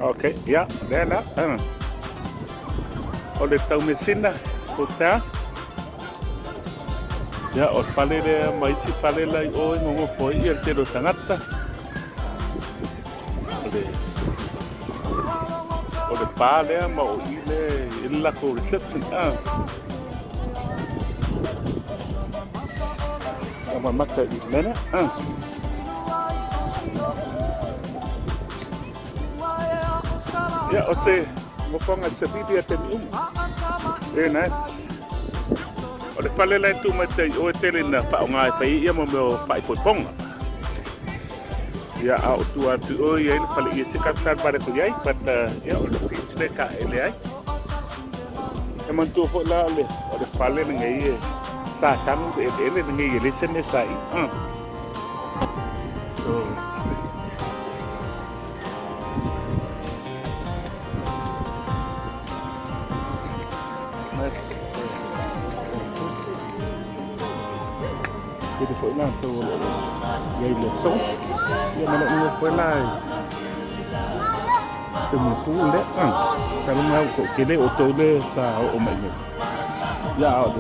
Okay, yeah, there na. O le Taumesina Hotel. Ya, o pale le maisi pale lai o ngongo foi ia te ro tangata. O le pale ma o ile la ko reception Ama mata i mena Ya, o se mo ponga se video te ni Very nice. O le pale lai tu mata o tele na pa nga pa ia mo pa i ponga. Ya au tu atu o ia ni pale ia se kapsar pare ko ia but ya o le pitch le ka ele ai. E man tu ho la le o le pale ngai sa kan ele ngai le se ne sai. Jadi foi lá tu gay le so dia mana ia foi lá semua tu le kalau mau kok kene auto le sa o mai le ya o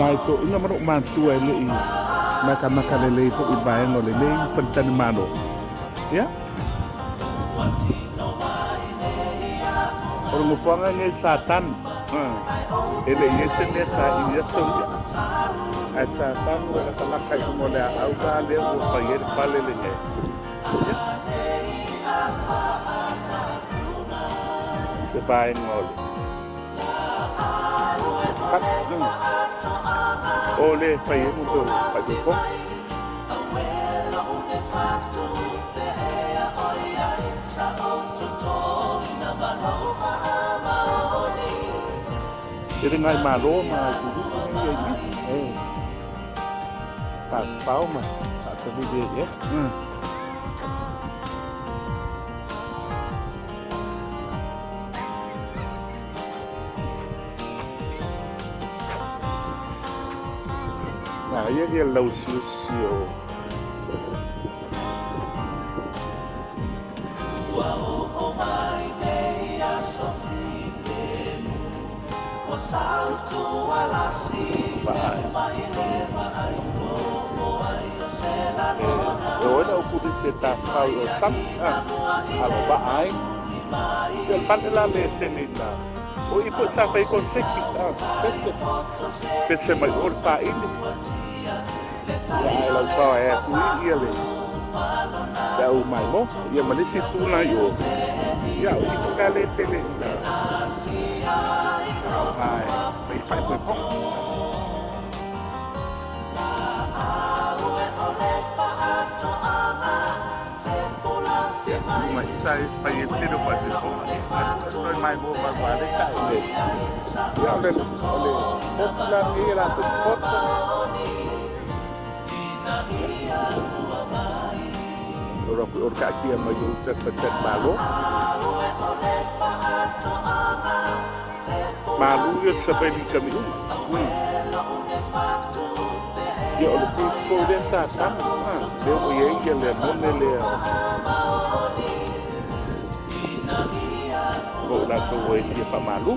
mai to ina maro mantu ai le maka le to i bai no le pentan mano ya orang mupangan ni satan ele yese nessa ia so at sa tango na kalakay mo na aoauli o paier pale le se bai ngol ole paier mo to pajuko Jadi ngai malo ma jadi sini ya tak tahu mah tak terlihat ya. Nah, dia lau siu. Rồi đâu cũng đi xe tạp vào ở sắp alo baai dan padela le tenina o ipo sa pa ikonsek pese mai orta ini ya la pa tu ia le ya o mai mo ya malisi tu na yo ya o ipo ka le tenina ai phải phong mà sai phải tiếp tục phải được không tôi mai mua và để sai để kéo lên hốt là nghĩ là tự hốt rồi rồi cả kia mà dùng chân bà lú yêu seperti kami ya o ku so den sa sam de o ye ngele monele ko la to we ti pa malu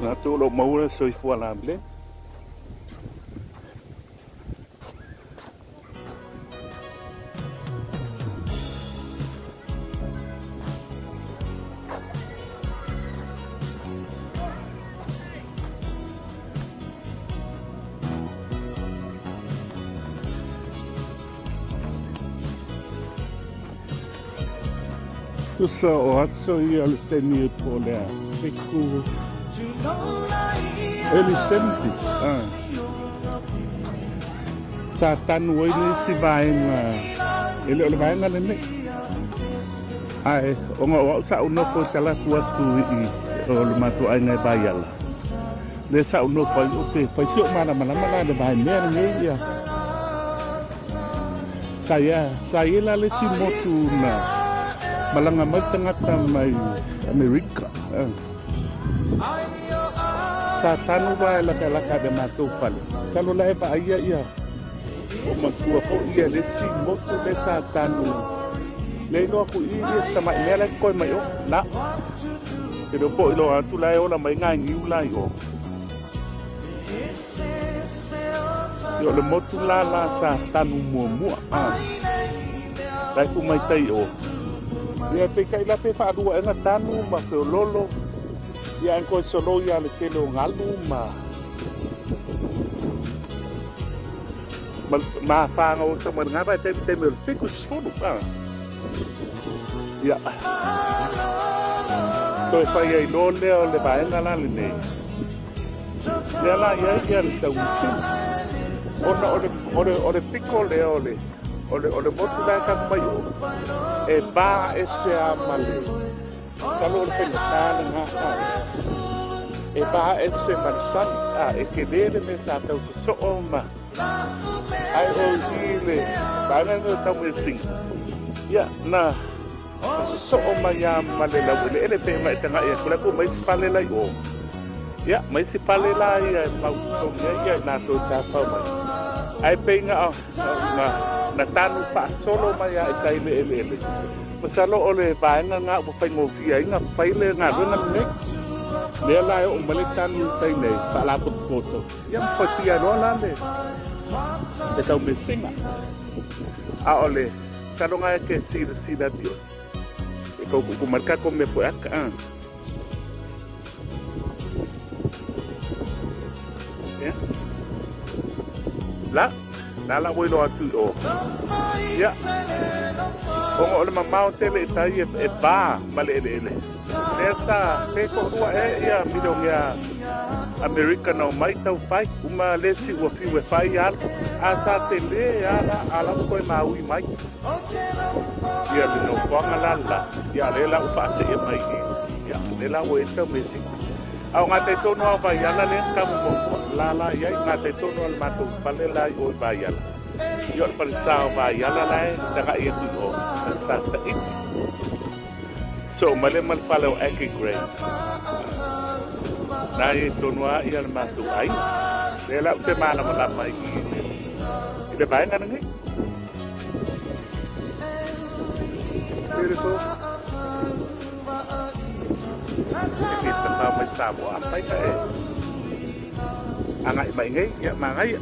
na tu lo mau la soi fu ala ble tu sa o aso ia le teni po le fiku early 70s Satan woi ni si bain ele ole bain ngale ne ai onga wa sa uno ko tala tua tu I o le matu ai ngai bayala le sa no fai o te fai sio mana la le vai mer nge ia saya la le si motu na malanga mai tangata mai Amerika sa tanu vai la ka de matou fale sa lo la e pa ia o matua fo ia le si motu le sa tanu le no ku i sta mai mele ko mai o na ke do po ilo atu la o la mai nga ngiu la yo yo le motu la sa tanu mua dai ku mai tai o ia pe kai la pe fa du nga tanu ma fe lolo ia ko solo ia le telo ngalu ma fa ngo sa man nga ba te me fiku sfono ia to fa ia no le ba nga la le nei ia la ia le Taumesina ore piko le ole motu la ka mai o e ba ese amale salo le penetale nga e ba ese marsan e ke le me sa tau so ma ai o ile ba nga no Taumesina ya na so ma ya male la ele pe mai tanga e kula ko mai spale la yo ya mai spale la ya mau to ya na to ta pa mai ai pe nga na tanu pa solo mai ai tai le masalo ole ba nga bo pai mo fi ai nga pai le nga nga ne le la o male tanu tai nei pa la poto ya fo si ya no la le te Taumesina a ole salo nga ke si da tio e ko marca ko me po aka ya la wo lo atu o ya o le mamao tele tai e ba male ele esa pe ko rua ya midong ya America no mai tau fai uma lesi o fi we fai al asa tele ala ko mai mai ya le no fanga la ya le la pa se mai ya le la wo Taumesina au nga te tono a vai ala le ka mo la ya nga te tono al matu fale la o vai ala yo al sa vai ala la daga e tu o sa ta it so male mal fale o eke grey na e tono a ia al matu ai le la te mala mala mai ile vai nga ngi beautiful kita tahu mai sabo apa itu angai mai ngai ya mangai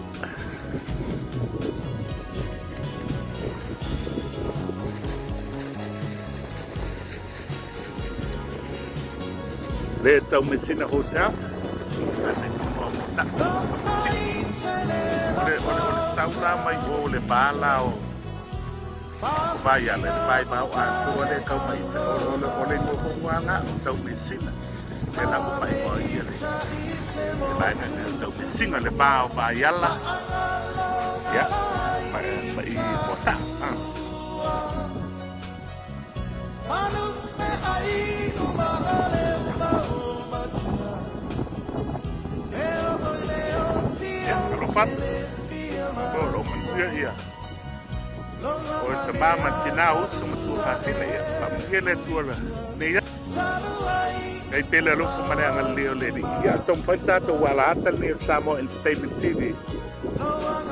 le Taumesina Hotel le sauna mai o le bala o vai mau atu le kau mai se ole ko anga Taumesina le la mo mai o ia le vai na Taumesina le bao vai ala ya mai bota ya lo fat lo man ia o te mama tina uso mo tu fa fina ya fa mele tu la ne ya ai pele lo fu mane ngal leo le ni ya tom fa ta to wala tal ni samo entertainment tv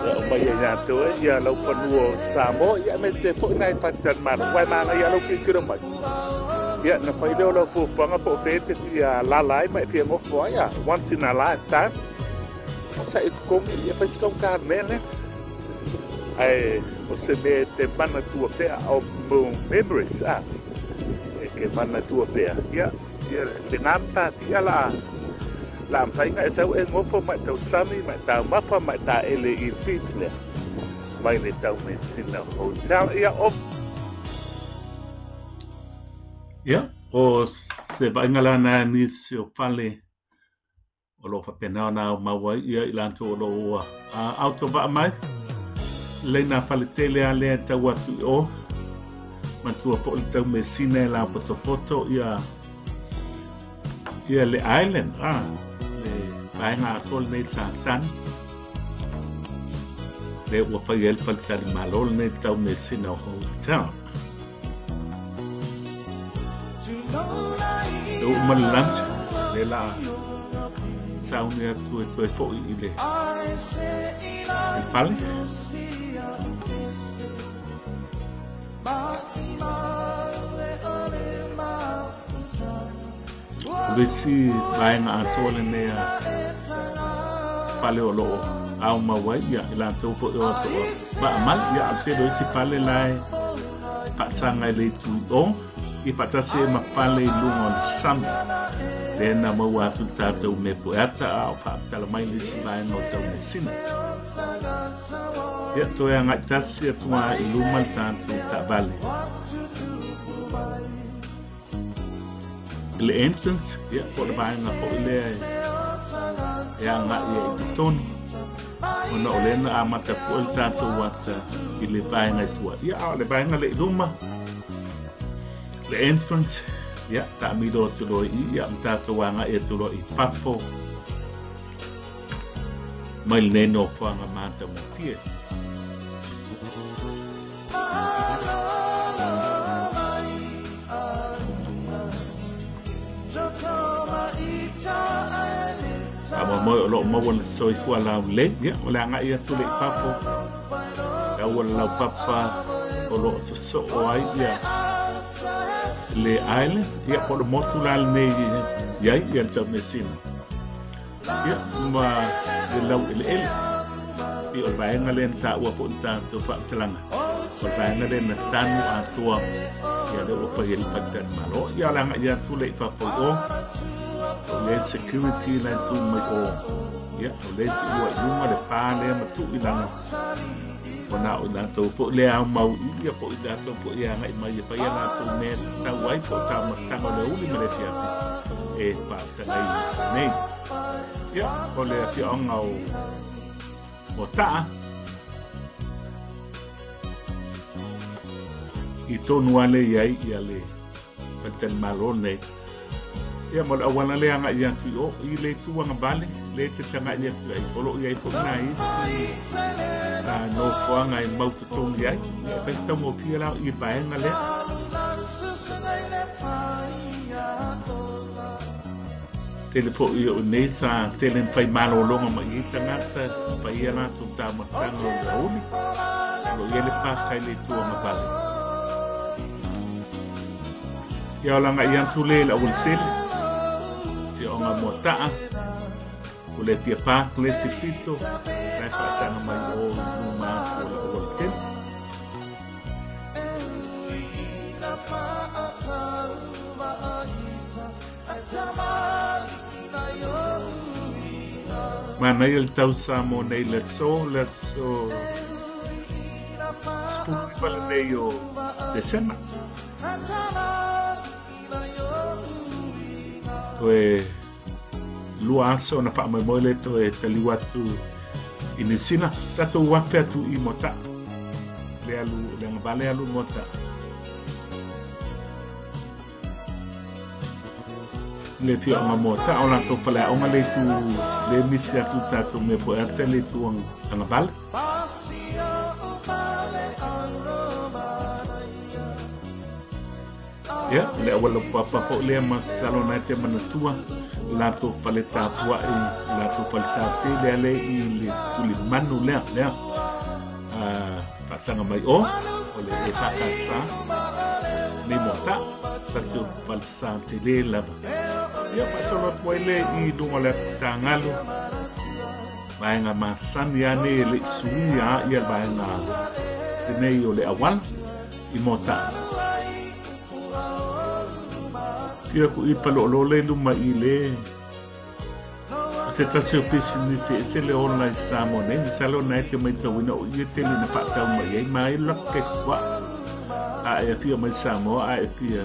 ya o mai ya to ya lo fa nuo samo ya me se fo nai pa tan ma wai ma ya lo ki kiro mai ya na fa lo fu fa nga po fe te ya la lai mai fi mo fo ya once in a lifetime o sa kom ya fa sto ka mele ai o se me te mana tua pea au memories e ke mana tua pea ya le ngata ti ala la mfai nga sa e ngofo mai tau sami mai tau mafa mai ta ele I beach le mai le Taumesina Hotel ya o se vai ngala na ni se o fale o lo fa pena na mawai ia ilanto o lo auto va mai leina fale tele ale tau atu o matua fo le Taumesina la poto ia le island le Vaaiga atole nei Satan. Le ua whaiel paltari malol nei Taumesina Hotel. Le umali lunch, le la sauni atu e toe fo'i i le fale. Vesi vaenga atole nei fale o loo au mawai ia ila tau fo'i o atoa ba amal ia te do isi fale lai pasanga le tui o I patase ma fale I lunga o le sami le na mau atu tātou me poeata a o paapitala mai le si vaenga o Taumesina. Ia toe a ngai tasi atua I luma le tātou ta vale. Le entrance, ia po le vaenga fo I lea e a ngai e te tonu. Ona o lena a mata po le tātou wata I le vaenga tua. Ia a le vaenga le luma. Le entrance, ia ta mido tulo I ia mtata wanga e tulo I papo. Mai le no whanga mata mo fie. Amo moi o lo mo wala soi fua lau le, ia wala nga ia tule I papo. Ia wala lau papa o lo so o ai ia. Le island, ia po le motu lal nei iai ia le Taumesina. Ia ma le lau ele ele. I o le vaenga le ta ua fo tātou whaatalanga. O le vaenga le na tanu atua ia le ua whai ele patani malo. Ia langa ia tule I whawhoi o. O le security la tu mai o. Ia o le tu ua ilunga le pā le matu I langa. Ona o na tau fo le au mau ia po I tau fo ia ngai mai pa ia na tau me tau ai po tau matanga le uli me le fiati e pa tangai nei ia o le ki onga o taa I tonu ale iai ia le patel malo nei ia mo le awana le anga ia tu o I le tuanga vale le te tanga ia tu ai o lo iai fo na isi no whanga I mauta tōni ai. Ia whaistau mo fia lau I paenga lea. Tele fo I o nei sa tele pai malo longa ma I tangata pa ia la tu ta matanga o le auli. Lo ia le pakai le tuanga vale. Ia o langa I antu le la ul tele. Te onga mo taa. O le pia pak le sipito. Nai pasanga mai o luma o le olten. Mana il tau sa mo nei le so sfumi pala nei o te sema. Toe lua aso na pa mai moile toe taliwatu Inisina tato wape atu I mota le alu le ngabale alu mota le ti onga mota ona to fala onga le tu le misi atu tato me po ate le tu ngabale ya le wala papa fo le ma salo na te manatua la to fale tapua I la to falsa te le I le tuli manu le pasanga mai o le e pakasa ni mota tasio falsa te le lava ya pasolo poile I dunga le tangalo baenga masani ane le suia ia baenga nei o le awal I mota Tia ku I palolo le luma I le se tasi o pisi ni se le online samo nei misalo na te mai tau ina o I te li na patau mai ai mai lakke kwa a e fia mai samo a e fia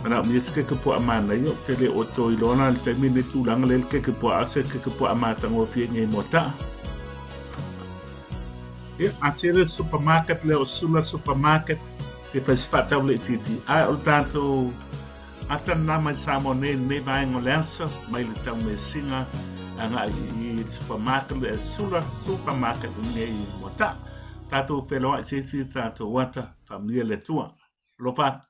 ana mi se ke po amana yo te le o to I lona te mine tu langa le ke po ase ke po amata ngo fia ngai mota e a se le supermarket le o sula supermarket se faz fatau le titi a o tanto Atana mai Samone ne vaenga le aso mai le Taumesina anga i supermarket le supermarket ne i mota. Tato wheloa i sesi tato wata familia le tua. Lofa